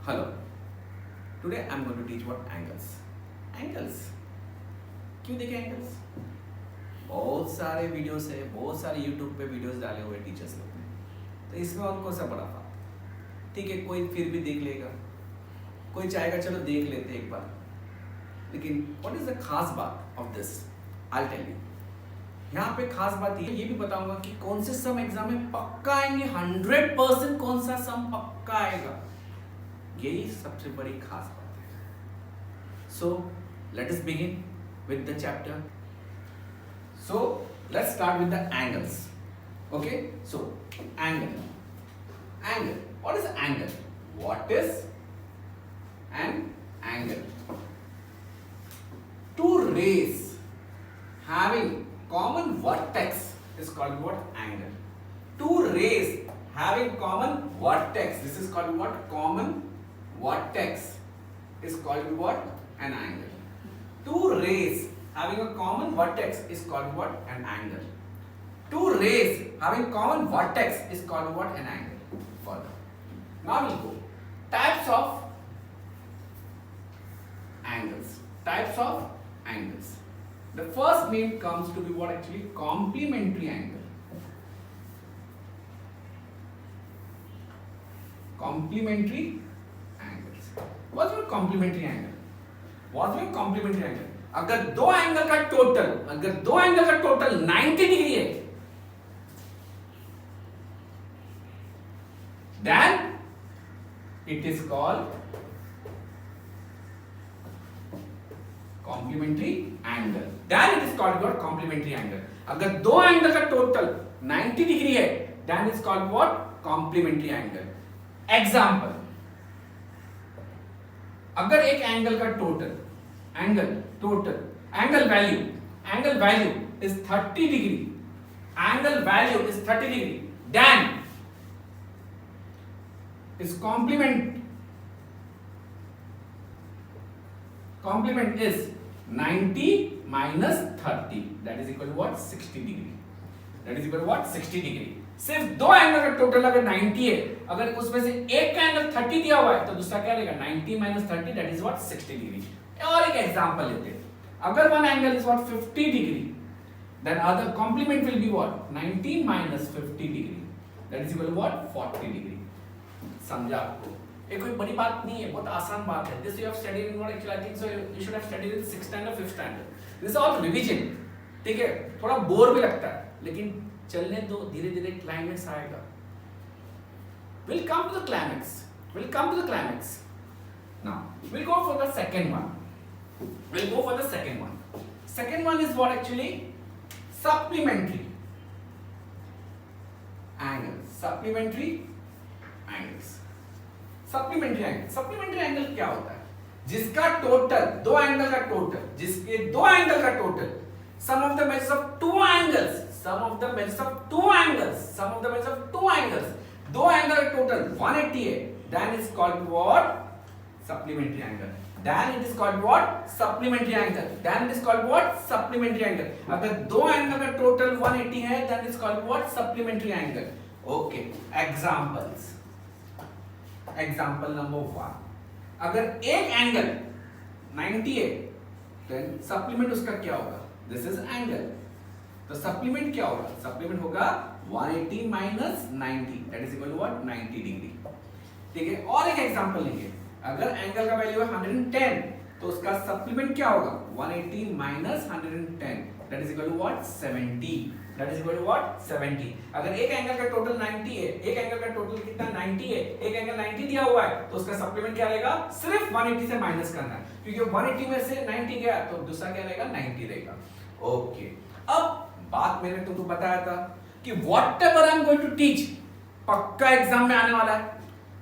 Hello. Today I'm going to teach what angles. Angles. क्यों देखें angles? बहुत सारे वीडियोस है, बहुत सारे यूट्यूब पे वीडियोस डाले हुए टीचर्स लोग ने, तो इसमें उनको सा बड़ा बात ठीक है, कोई फिर भी देख लेगा, कोई चाहेगा चलो देख लेते एक बार, लेकिन व्हाट इज द खास बात of this? I tell you. यहाँ पे खास बात ये भी बताऊंगा कि कौन से सम एग्जाम में पक्का आएंगे, 100% कौन सा सम पक्का आएगा, यही सबसे बड़ी खास बात है। So let us begin with the chapter. So let's start with the angles. Okay, so angle. What is angle? What is an angle? Two rays having common vertex is called what? Angle. Two rays having common vertex, this is called what? Common vertex is called what? An angle. Two rays having a common vertex is called what? An angle. Two rays having common vertex is called what? An angle. Further. Now we'll go. Types of angles. Types of angles. The first name comes to be what actually? Complementary angle. Complementary angles. What's your complementary angle? What's your complementary angle? अगर दो angle का total 90 degree है, then it is called complementary angle. Then it is called what? Complementary angle. अगर दो angle का total 90 degree है, then it is called what? Complementary angle. Example, अगर एक एंगल का total angle value is 30 degree, then its complement is 90 minus 30, that is equal to what? 60 degree. सिर्फ दो angle का टोटल अगर 90 है, अगर उसमें से एक का एंगल 30 दिया हुआ है तो दूसरा क्या रहेगा? 90 minus 30, that is what? 60 degree. और एक एग्जांपल लेते हैं, अगर one angle is what? 50 degree, then other complement will be what? 90 minus 50 degree, that is equal to what? 40 degree. समझा आपको? ये कोई बड़ी बात नहीं है, बहुत आसान बात है। This you have studied in what actually I think so you should have studied in 6th standard 5th standard. This is all revision, ठीक है? थोड़ा बोर भी लगता है, लेकिन चलने दो, धीरे-धीरे क्लाइमेक्स आएगा। Will come to the climax. Now we'll go for the second one. Second one is what actually? Supplementary angles. Supplementary angle क्या होता है? जिसके दो एंगल का total sum of the measures of two angles, दो angle का total 180 है, then is called what? Supplementary angle. Then it is called what? Supplementary angle. अगर दो एंगल का टोटल 180 है, then it is called what? Supplementary angle. Okay. Example number 1. अगर एक angle 90 है, then supplement उसका क्या होगा? This is angle. तो supplement क्या होगा? Supplement होगा 180 minus 90, that is equal to what? 90 degree. ठीक है? और एक एग्जांपल लेंगे, अगर एंगल का वैल्यू है 110, तो उसका सप्लीमेंट क्या होगा? 180 minus 110, that is equal to what? 70. अगर एक एंगल का टोटल 90 है, एक एंगल का टोटल कितना? 90 है, एक एंगल 90 दिया हुआ है, तो उसका सप्लीमेंट क्या रहेगा? सिर्फ 180 से माइनस करना है, क्योंकि 180 में से 90 गया तो दूसरा क्या रहेगा? 90 रहेगा। ओके, अब बात मैंने तुमको बताया था कि whatever I am going to teach पक्का एग्जाम में आने वाला है।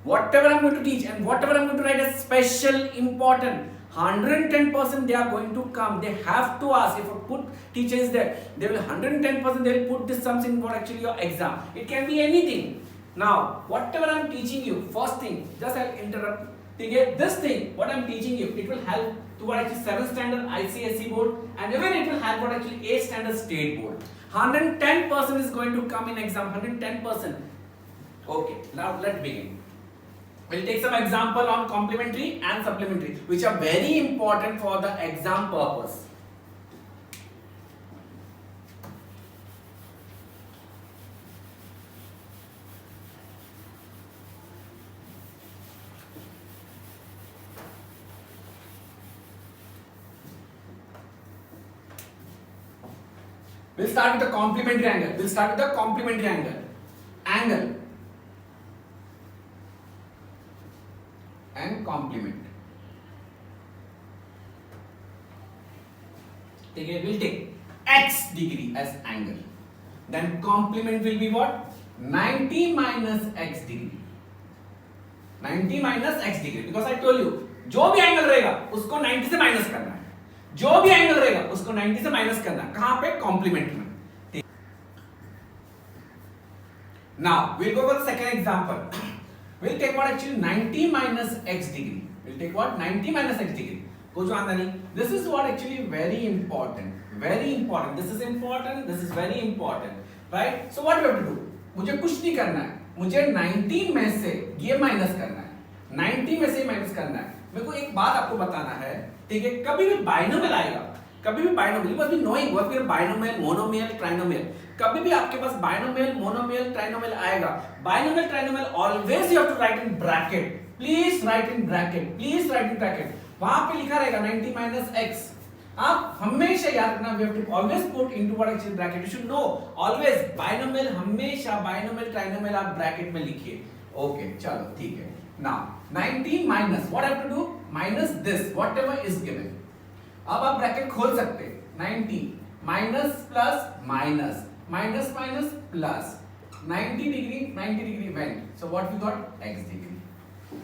Whatever I'm going to teach and whatever I'm going to write as special important, 110% they are going to come. They have to ask. If a put teacher is there, they will 110% they will put this something for actually your exam. It can be anything. Now, whatever I'm teaching you, first thing, just I'll interrupt. This thing, what I'm teaching you, it will help to what actually 7th standard ICSE board, and even it will help what actually 8th standard state board. 110% is going to come in exam. 110%. Okay, now let's begin. We'll take some example on complementary and supplementary, which are very important for the exam purpose. We'll start with the complementary angle. We'll start with the complementary angle. Angle and complement. Okay, we'll take x degree as angle. Then complement will be what? 90 minus x degree. 90 minus x degree. Because I told you, जो भी angle रहेगा उसको 90 से minus करना है. जो भी angle रहेगा उसको 90 से माइनस करना है. कहां पे? कॉम्प्लीमेंट में. Now we'll go for the second example. We'll take what actually 90 minus x degree. We'll take what 90 minus x degree. कुछ आंदा नहीं. This is what actually very important. Very important. This is important. This is very important. Right? So what we have to do? मुझे कुछ नहीं करना है. मुझे 90 में से ये माइनस करना है. 90 में से माइनस करना है. मेरे को एक बात आपको बताना है. ठीक है? कभी भी बाइनोमियल आएगा. कभी भी बाइनोमियल, बस भी knowing what is binomial, monomial, trinomial. कभी भी आपके पास बाइनोमियल, मोनोमियल, ट्राइनोमियल आएगा. Binomial, trinomial always you have to write in bracket. Please write in bracket. Please write in bracket. वहां पे लिखा रहेगा 90 माइनस x. आप हमेशा याद रखना, we have to always put into what actually bracket. You should know always binomial, हमेशा binomial, trinomial आप ब्रैकेट में लिखिए. ओके, चलो ठीक है. Now 90 minus what I have to do? Minus this whatever is given. अब आप ब्रैकेट खोल सकते हैं. 90 minus plus minus minus minus plus 90 degree went. So what we got? x degree.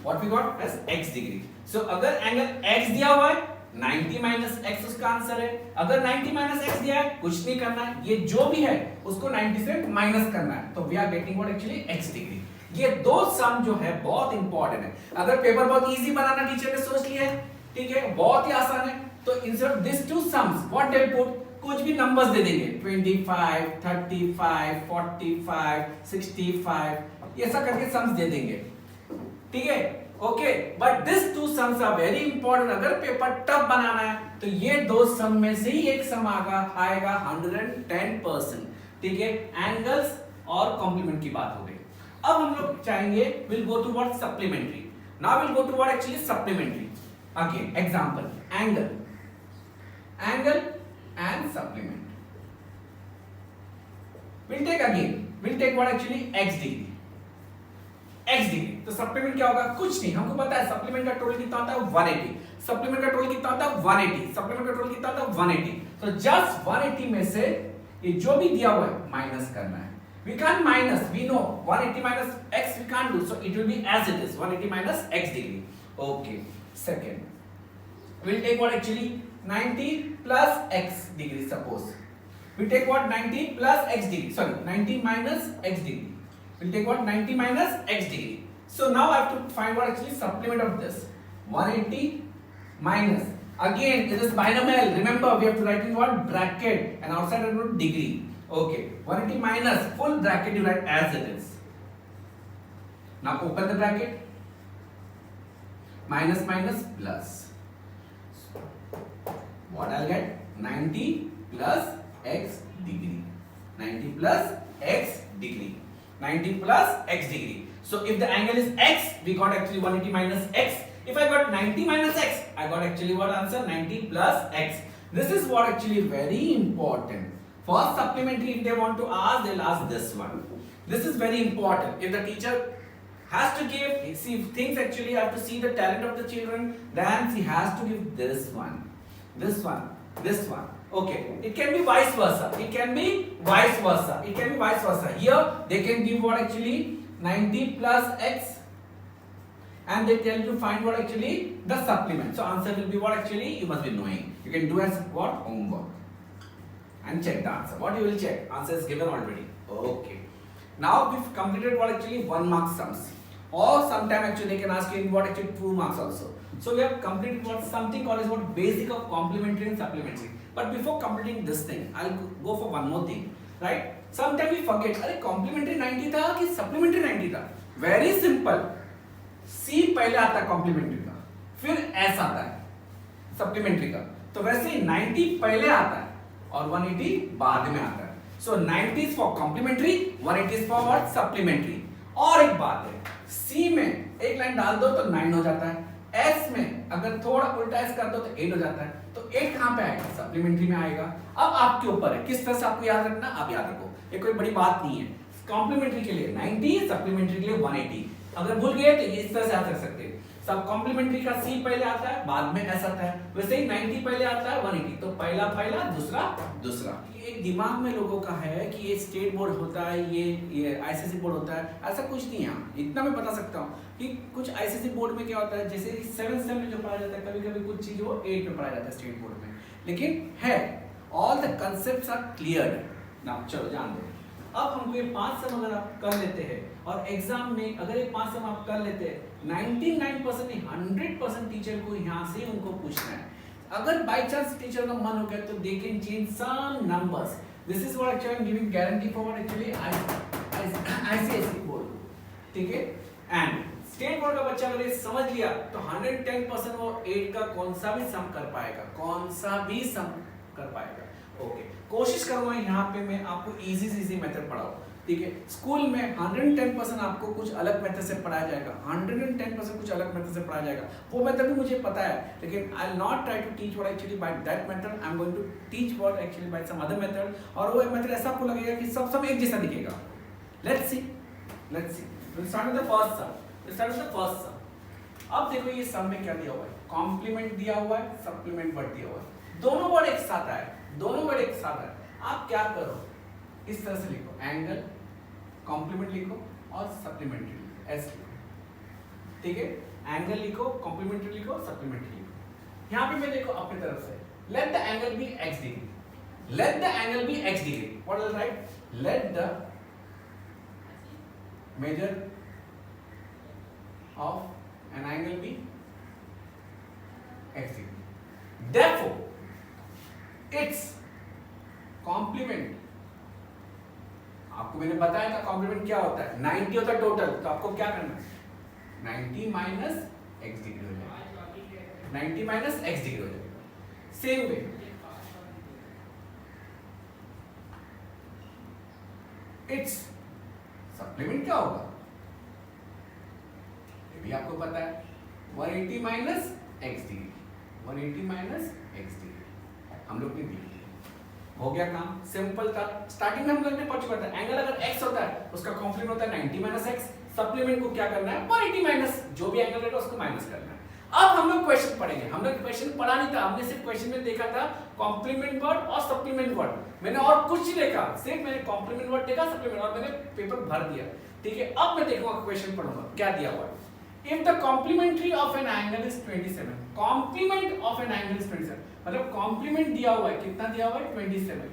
What we got as x degree. सो अगर angle x दिया हुआ है 90 minus x उसका आंसर है. अगर 90 माइनस x दिया है कुछ नहीं करना है, ये जो भी है उसको 90 से माइनस करना है. तो we are getting what actually x degree. ये दो सम जो है बहुत इंपॉर्टेंट है. अगर पेपर बहुत इजी बनाना टीचर ने सोच लिया है, ठीक है, बहुत ही आसान है, तो instead of this two sums what they put, कुछ भी नंबर्स दे देंगे. 25, 35, 45, 65, ऐसा करके सम्स दे देंगे. ठीक है, okay. But this two sums are very important. अगर पेपर टफ बनाना है तो ये दो सम में से ही एक सम आएगा 110%. ठीक है, एंगल्स और कॉम्प्लीमेंट की बात हो गई. अब हम लोग चाहेंगे will go to what? Supplementary. Now will go to what actually supplementary. Again example, angle and supplement. We'll take what actually x degree. तो सप्लीमेंट क्या होगा? कुछ नहीं, हमको पता है सप्लीमेंट का टोटल कितना होता है 180. सप्लीमेंट का टोटल कितना होता है 180. सप्लीमेंट का टोटल कितना होता है 180. तो जस्ट 180 में से ये जो भी दिया हुआ है माइनस करना है. We can't minus, we know 180 minus x we can't do, so it will be as it is 180 minus x degree. Okay. Second, we'll take what actually 90 plus x degree. Suppose we take what 90 plus x degree, sorry 90 minus x degree. We'll take what 90 minus x degree. So now I have to find what actually supplement of this. 180 minus, again this is binomial, remember we have to write in what? Bracket, and outside I put degree. Okay, 180 minus full bracket you write as it is. Now open the bracket. Minus minus plus. What I'll get? 90 plus x degree. 90 plus x degree. 90 plus x degree. So if the angle is x, we got actually 180 minus x. If I got 90 minus x, I got actually what answer? 90 plus x. This is what actually very important. For supplementary, if they want to ask, they'll ask this one. This is very important. If the teacher has to give, see, things actually have to see the talent of the children, then he has to give this one, this one, this one. Okay, it can be vice versa. It can be vice versa. It can be vice versa. Here they can give what actually 90 plus x, and they tell you to find what actually the supplement. So answer will be what actually you must be knowing. You can do as what? Homework and check the answer. What you will check? Answer is given already. Okay. Now we've completed what actually 1 mark sums. Or sometime actually they can ask you in what actually 2 marks also. So we have completed what something called as what basic of complementary and supplementary. But before completing this thing, I'll go for one more thing, right? Sometimes we forget, अरे complementary 90 था कि supplementary 90 था? Very simple. C पहले आता है complementary का, फिर S आता है सप्लीमेंट्री का, तो वैसे ही 90 पहले आता है और 180 बाद में आता है। So 90 is for complementary, 180 is for what, supplementary. और एक बात है, C में एक लाइन डाल दो तो 9 हो जाता है, S में अगर थोड़ा उल्टा S कर दो तो 8 हो जाता है, तो 8 कहां पे आएगा, सप्लीमेंट्री में आएगा। अब आपके ऊपर है किस तरह से आपको याद रखना, आप याद रखो, ये कोई बड़ी बात नहीं है। कॉम्प्लीमेंट्री के लिए 90, सप्लीमेंट्री के लिए 180, अगर भूल गए तो इस तरह से याद रख सकते हैं। सब कॉम्प्लीमेंट्री का C पहले आता है, बाद में S आता है, वैसे ही 90 पहले आता है, 180, तो पहला दूसरा दूसरा। एक दिमाग में लोगों का है कि ये स्टेट बोर्ड होता है, ये आईसीएसई बोर्ड होता है, ऐसा कुछ नहीं है। इतना मैं बता सकता हूँ कि कुछ आईसीएसई बोर्ड में क्या होता है, जैसे 7 सेम में जो पढ़ाया जाता है, कभी कभी कुछ चीज वो 8 में पढ़ाया जाता है स्टेट बोर्ड में, लेकिन है all the concepts are clear ना। चलो जान दो। अब हमको ये 5 सम अगर आप कर लेते हैं और एग्जाम में अगर ये 5 सम आप कर लेते हैं, 99% नहीं 100% टीचर को यहाँ से उनको पूछना है। अगर बाय चांस टीचर का मन हो गया तो they can change some numbers. This is what actually I am giving guarantee for what actually ICSE board, ठीक है। एंड स्टेट बोर्ड का बच्चा अगर ये समझ लिया तो 110% वो 8 का कौन सा भी सम कर पाएगा, ओके। कोशिश करूंगा यहाँ पे मैं आपको इजी से इजी मेथड पढ़ाऊं, ठीक है। स्कूल में 110% आपको कुछ अलग मेथड से पढ़ाया जाएगा, 110% कुछ अलग मेथड से पढ़ाया जाएगा, वो मेथड भी मुझे पता है, लेकिन I will not try to teach what actually by that method, I am going to teach what actually by some other method, और वो मेथड ऐसा आपको लगेगा कि सब एक जैसा दिखेगा। Let's see will start with the first sum. अब देखो ये सम में क्या दिया हुआ है, कॉम्प्लीमेंट दिया हुआ है, सप्लीमेंट वर्ड दिया हुआ है, दोनों वर्ड एक साथ है, आप क्या करो, इस तरह से लिखो, एंगल कॉम्प्लीमेंट लिखो और सप्लीमेंट्री लिखो, एस लिखो, ठीक है। एंगल लिखो, कॉम्प्लीमेंट्री लिखो, सप्लीमेंट्री लिखो। यहाँ पे मैं देखो अपनी तरफ से, let the angle be x degree, what is right, let the measure of an angle be x degree, therefore its complement, आपको मैंने बताया था कॉम्प्लीमेंट क्या होता है, 90 होता है टोटल, तो आपको क्या करना है, 90 माइनस x डिग्री हो जाएगा, 90 माइनस x डिग्री हो जाएगा। सेम वे इट्स सप्लीमेंट क्या होगा, ये भी आपको पता है, 180 minus x degree, 180 minus x degree, हम लोग ने दी, हो गया काम, सिंपल था। स्टार्टिंग में हम लोग ने पढ़ चुका था, एंगल अगर x होता है उसका कॉम्प्लीमेंट होता है 90 माइनस x, सप्लीमेंट को क्या करना है, 180 माइनस जो भी एंगल रहेगा उसको माइनस करना है। अब हम लोग क्वेश्चन पढ़ेंगे, हम लोग क्वेश्चन पढ़ा नहीं था, हमने सिर्फ क्वेश्चन में देखा था कॉम्प्लीमेंट वर्ड और सप्लीमेंट वर्ड, मैंने और कुछ नहीं देखा, सिर्फ मैंने कॉम्प्लीमेंट वर्ड देखा, सप्लीमेंट, और मैंने पेपर भर दिया, ठीक है। अब मैं देखूंगा क्वेश्चन पढ़ूंगा क्या दिया हुआ है। If the complementary of an angle is 27, complement of an angle is 27, मतलब complement दिया हुआ है, कितना दिया हुआ है, 27,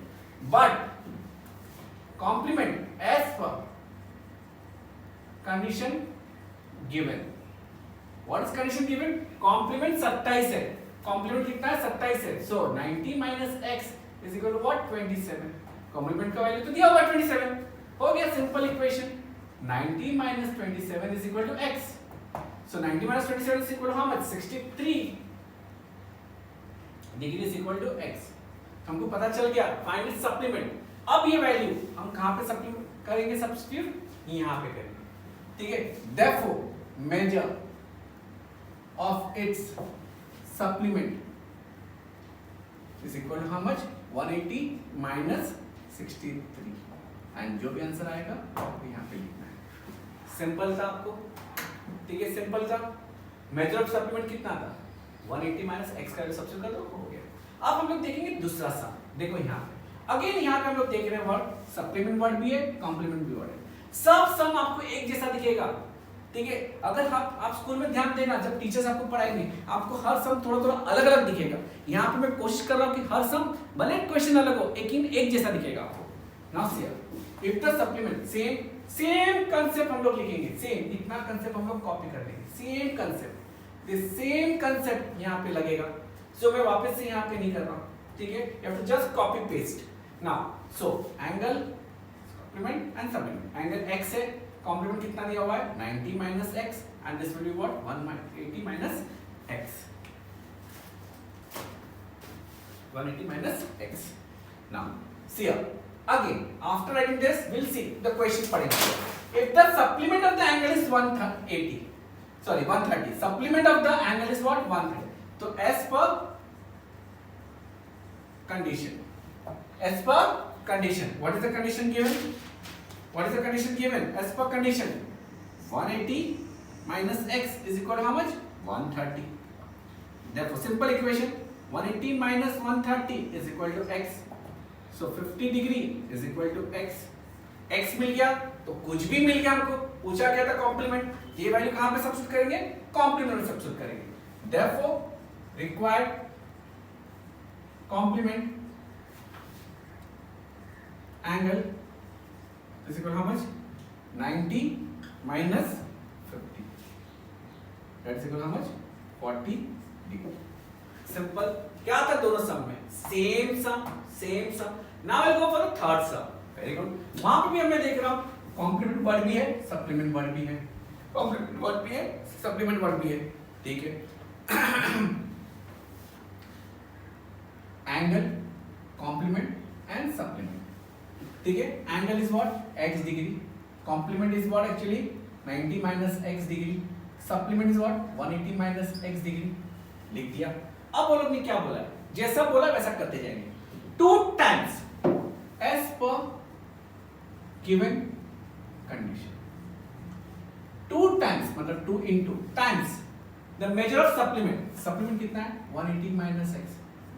but complement as per condition given, what is condition given, complement 27 है, complement कितना है, 27 है, so 90 minus x is equal to what, 27, complement का वैल्यू तो दिया हुआ है 27, हो गया simple equation, 90 minus 27 is equal to x, so 90 minus 27 is equal to how much, 63 degree is equal to x, हमको पता चल गया, फाइंड इट्स सप्लीमेंट। अब ये वैल्यू हम कहां पे सब्स्टिट्यूट करेंगे, सब्स्टिट्यूट यहां पे करेंगे, ठीक है। Therefore measure of its supplement is equal to how much, 180 minus 63, and जो भी आंसर आएगा आपको यहां पे लिखना है। सिंपल था आपको, ठीक है, सिंपल था। मेजर ऑफ सप्लीमेंट कितना था, 180 माइनस x का सब्स्टिट्यूट कर दो, हो गया। अब हम लोग देखेंगे दूसरा सम, देखो यहाँ पे अगेन यहाँ पे हम लोग देख रहे हैं वर्ड, सप्लीमेंट वर्ड भी है, कॉम्प्लीमेंट भी वर्ड है, सब सम आपको एक जैसा दिखेगा, ठीक है। अगर आप स्कूल में ध्यान देना, जब टीचर्स आपको पढ़ाएंगे आपको हर सम थोड़ा थोड़ा अलग अलग दिखेगा, यहाँ पे मैं कोशिश कर रहा हूँ कि हर सम भले क्वेश्चन अलग हो लेकिन एक जैसा दिखेगा आपको। Now see if the supplement same concept हम लोग लिखेंगे, सेम इतना कंसेप्ट हम लोग कॉपी कर लेंगे, same concept, this same concept यहाँ पे लगेगा, सो मैं वापस से यहाँ पे नहीं कर रहा हूँ, ठीक है, you have to just copy paste. Now so angle complement and supplement. Angle x है, कॉम्प्लीमेंट कितना दिया हुआ है 90 minus x and this will be what 180 minus x, 180 minus x. Now see here again, after writing this we'll see the question padenge. If the supplement of the angle is 180, sorry 130, supplement of the angle is what 130, so as per condition, as per condition, what is the condition given, what is the condition given as per condition, 180 minus x is equal to how much 130. Therefore simple equation, 180 minus 130 is equal to x, so 50 degree is equal to x. x मिल गया तो कुछ भी मिल गया हमको, पूछा गया था complement, ये वैल्यू कहां पे सब्स्टिट्यूट करेंगे, कॉम्प्लीमेंट में सब्स्टिट्यूट करेंगे. Therefore required complement angle is equal to how much, 90 minus 50, that is equal to how much, 40 degree. Simple. क्या था दोनों सम में, same sum. Now I go for the third sum. Very good. वहां पे भी मैं देख रहा हूं कॉम्प्लीमेंट वर्ड भी है, सप्लीमेंट वर्ड भी है, कॉम्प्लीमेंट वर्ड भी है, सप्लीमेंट वर्ड भी है. ठीक है. Angle, complement and supplement. ठीक है. Angle is what x degree, complement is what actually 90 minus x degree, supplement is what 180 minus x degree. लिख दिया. अब वो लोग ने क्या बोला, जैसा बोला वैसा करते जाएंगे. 2 times as per given condition. 2 times मतलब 2 into times the measure of supplement. Supplement कितना है 180 माइनस x.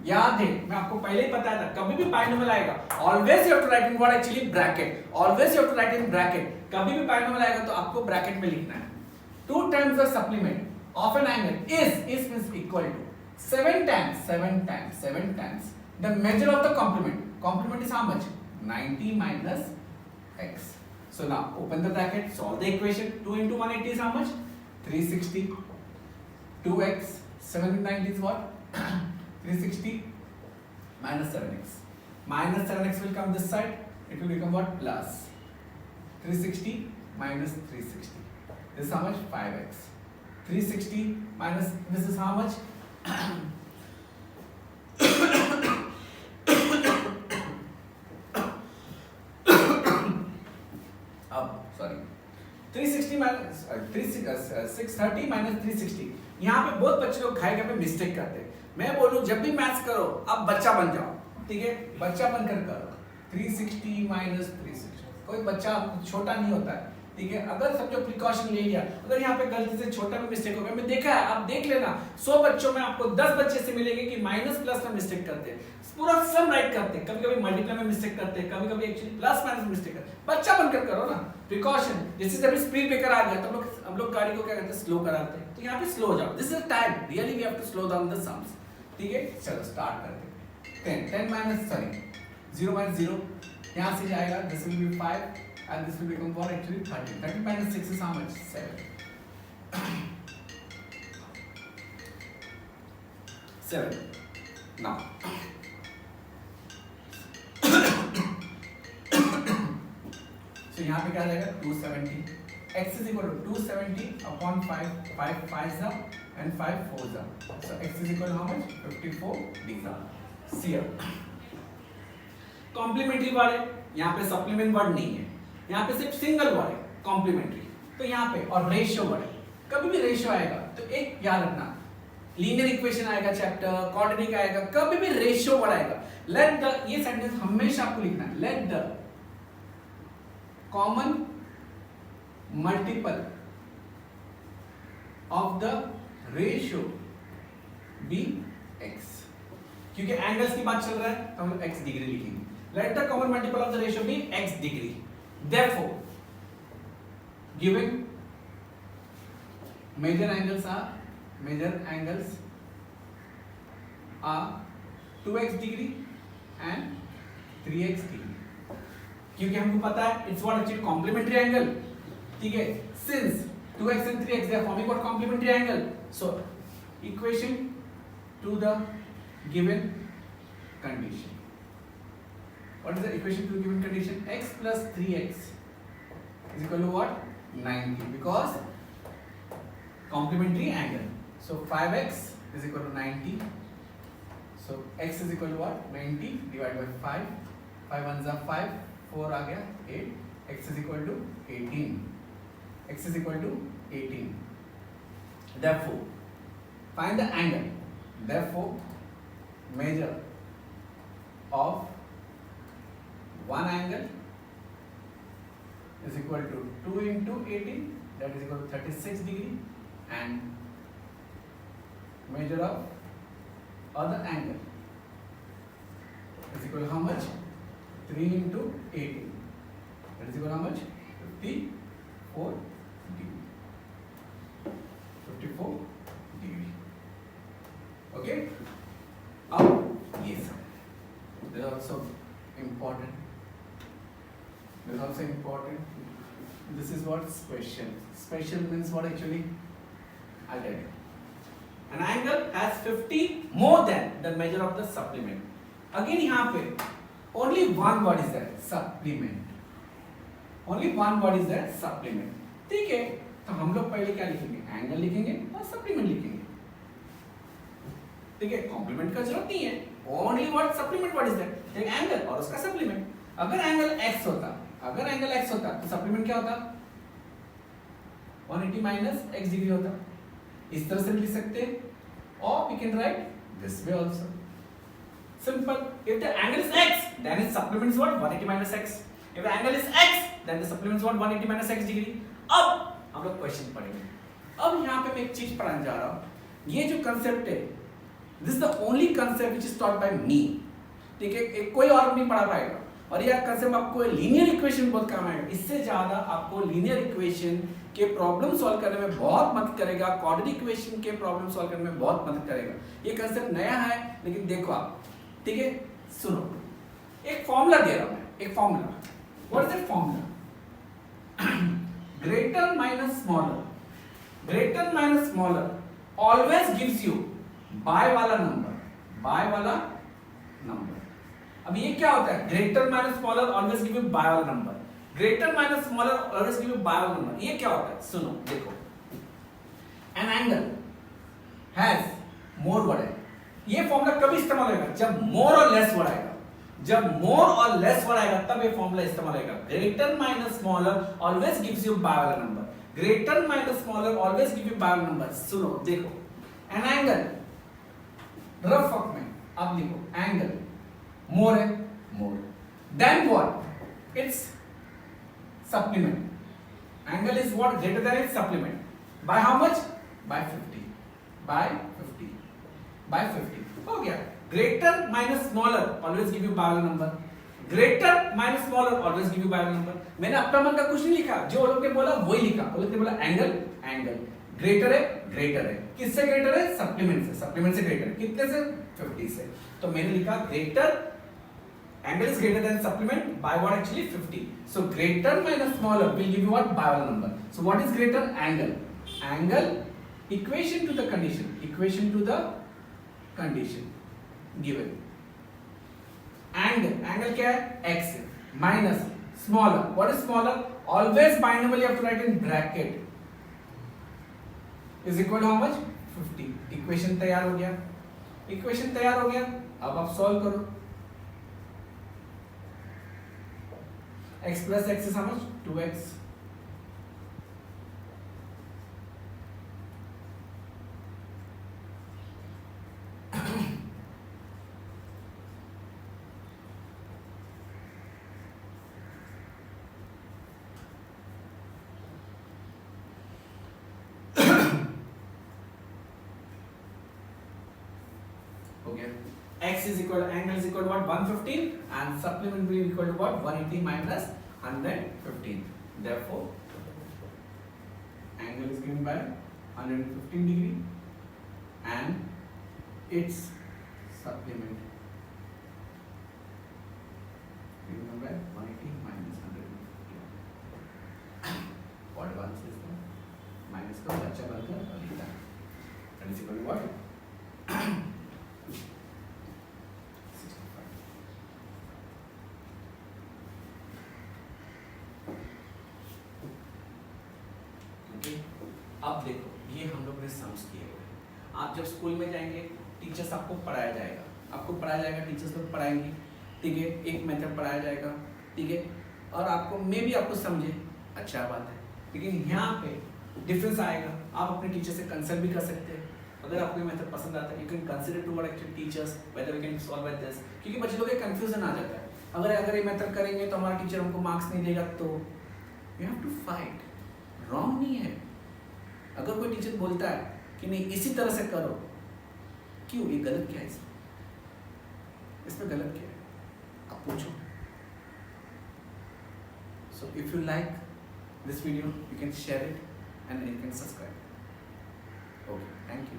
याद है मैं आपको पहले ही बताया था, कभी भी बाइनोमियल आएगा always you have to write in what actually bracket, always you have to write in bracket. कभी भी बाइनोमियल आएगा तो आपको ब्रैकेट में लिखना है. 2 times the supplement of an angle is means equal to 7 times the measure of the complement. Complement is how much, 90 minus x. So now open the bracket, solve the equation. 2 into 180 is how much, 360. 2x, 7 into 90 is what 360 minus 7x. Minus 7x will come this side, it will become what, plus 360 minus 360. This is how much, 5x. 360 minus this is how much, अब sorry 360 minus 630 minus 360. यहाँ पे बहुत बच्चे लोग खाएगा पे mistake करते हैं. मैं बोलूं जब भी मैथ्स करो अब बच्चा बन जाओ. ठीक है, बच्चा बनकर करो. 360 माइनस 360, कोई बच्चा छोटा नहीं होता है. ठीक है, अगर समझो प्रिकॉशन ले लिया, अगर यहाँ पे गलती से छोटा भी मिस्टेक हो गया, मैं देखा है, आप देख लेना 100 बच्चों में आपको 10 बच्चे से मिलेंगे कि माइनस प्लस में मिस्टेक करते हैं, पूरा सम राइट करते हैं, कभी-कभी मल्टीप्लाई में मिस्टेक करते हैं, कभी-कभी एक्चुअली प्लस माइनस में मिस्टेक करते हैं. बच्चा बनकर करो ना. प्रिकॉशन जैसे जब स्पीड ब्रेकर आ गया तो हम लोग गाड़ी को क्या करते हैं, स्लो कराते हैं. तो यहाँ पे स्लो हो जाओ. This is time, really we have to slow down the sums. ठीक है, चलो स्टार्ट करते हैं. 10 माइनस सॉरी 0 माइनस 0 यहाँ से जाएगा, this will B 5 and this will become what actually 30. 30 minus 6 is how much, 7. 7. Now so यहाँ पे क्या आ जाएगा 270. x is equal to 270 upon 5. 5 5s are and 5 4s are. So x is equal to how much, 54 these are. See here. Complementary word है, यहाँ पे supplement word नहीं है, यहाँ पे सिर्फ सिंगल वर्ड है कॉम्प्लीमेंट्री. तो यहाँ पे और रेशियो वर्ड है. कभी भी रेशियो आएगा तो एक याद रखना, लीनियर इक्वेशन आएगा चैप्टर, क्वाड्रेटिक आएगा, कभी भी रेशियो वर्ड आएगा. लेट द, ये सेंटेंस हमेशा आपको लिखना है, let the common multiple of the ratio be x. क्योंकि एंगल्स की बात चल रहा है तो हम x डिग्री लिखेंगे. Let the common multiple of the ratio be x degree. Therefore, given major angles are 2x degree and 3x degree. क्योंकि हमको पता है it's what actually complementary angle. ठीक है, since 2x and 3x they are forming what complementary angle. So equation to the given condition. What is the equation to the given condition? X plus 3x is equal to what? 90, because complementary angle. So 5x is equal to 90. So x is equal to what? 90 divided by 5. 5 ones are 5, 4 आ गया 8. X is equal to 18. X is equal to 18. Therefore, find the angle. Therefore, measure of one angle is equal to 2 into 18, that is equal to 36 degree, and measure of other angle is equal to how much? 3 into 18, that is equal to how much? 54 degree. 54 degree. Okay? अब ये सब this is also important. This is also important. This is what special. Special means what actually? I'll tell you. An angle has 50 more than the measure of the supplement. Again यहाँ पे only one word is there, supplement. Only one word is there, supplement. ठीक है? तो हम लोग पहले क्या लिखेंगे? Angle लिखेंगे और supplement लिखेंगे. ठीक है? Complement का जरूरत नहीं है. Only word supplement word is there. एक angle और उसका supplement. अगर angle x होता तो supplement क्या होता? 180 minus x degree होता. इस तरह से लिख सकते हैं. Or we can write this way also. Simple. If the angle is x, then its supplement is what? 180 minus x. If the angle is x, then the supplement is what? 180 minus x degree. अब हम लोग question पढ़ेंगे. अब यहाँ पे मैं एक चीज पढ़ाने जा रहा हूँ. ये जो कंसेप्ट है, this is the only concept which is taught by me. ठीक है? कोई और नहीं पढ़ा पाएगा. और यह कंसेप्ट आपको लीनियर इक्वेशन बहुत काम आएगा. इससे ज्यादा आपको लीनियर इक्वेशन के प्रॉब्लम सॉल्व करने में बहुत मदद करेगा. क्वाड्रेटिक इक्वेशन के प्रॉब्लम सॉल्व करने में बहुत मदद करेगा. ये कंसेप्ट नया है, लेकिन देखो आप, ठीक है? सुनो, एक फॉर्मूला दे रहा हूं मैं. एक formula. What is that formula? Greater minus smaller. Greater minus smaller always gives you by वाला नंबर. बाय वाला नंबर. अब ये क्या होता है? Greater minus smaller always give you by वाला number. Greater minus smaller always give you by वाला number. ये क्या होता है? सुनो, देखो. An angle has more word है. ये फॉर्मूला कभी इस्तेमाल होगा? जब मोर और लेस वर्ड आएगा. जब मोर और लेस वर्ड आएगा तब ये फॉर्मूला इस्तेमाल होगा. Greater minus smaller always gives you by वाला number. Greater minus smaller always give you by वाला नंबर. सुनो, देखो. एन एंगल रफ फॉर्म में अब लिखो. एंगल मोर है, more. Then what? It's supplement. Angle is what? Greater than its supplement. By how much? By 50. By 50. By 50. हो गया. Greater minus smaller always give you by वाला number. Greater minus smaller always give you by वाला number. मैंने अपना मन का कुछ नहीं लिखा. जो लोग ने बोला वही लिखा. वो लोग ने बोला angle, angle. Greater है, greater है. किससे greater है? Supplement से. Supplement से greater है. कितने से? 50 से. तो मैंने लिखा greater. Angle is greater than supplement by what? Actually 50. So greater minus smaller will give you what? By one number. So what is greater? Angle. Angle equation to the condition. Equation to the condition given. Angle. Angle क्या है? X minus smaller. What is smaller? Always binomial you have to write in bracket. Is equal to how much? 50. Equation तैयार हो गया. Equation तैयार हो गया. अब आप solve करो. X plus x is how much? 2x. Okay. X is equal to angle is equal to what? 115 and supplement will be equal to what? 180 minus 115. Therefore, angle is given by 115 degree and its supplement given by 180 minus 115. What one is there? Minus का बच्चा बनकर लिखता है. That is equal to what? Okay, अब देखो ये हम लोग ने सम्स किए हुए हैं। आप जब स्कूल में जाएंगे टीचर्स आपको पढ़ाया जाएगा, टीचर्स लोग पढ़ाएंगे, ठीक है, एक मेथड पढ़ाया जाएगा, ठीक है, और आपको मे भी आपको समझे, अच्छा बात है, लेकिन यहाँ पे डिफरेंस आएगा। आप अपने टीचर से कंसल्ट भी कर सकते हैं, अगर आपको ये मेथड पसंद आता है you can consider to our actual teachers whether we can solve with this, क्योंकि बच्चे लोग एक कंफ्यूजन आ जाता है, अगर ये मेथड करेंगे तो हमारा टीचर हमको मार्क्स नहीं देगा, तो you have to fight. Wrong नहीं है, अगर कोई टीचर बोलता है कि नहीं इसी तरह से करो, क्यों, ये गलत क्या है, इसमें गलत क्या है, आप पूछो। So if you like this video, you can share it and you can subscribe. Okay, thank you.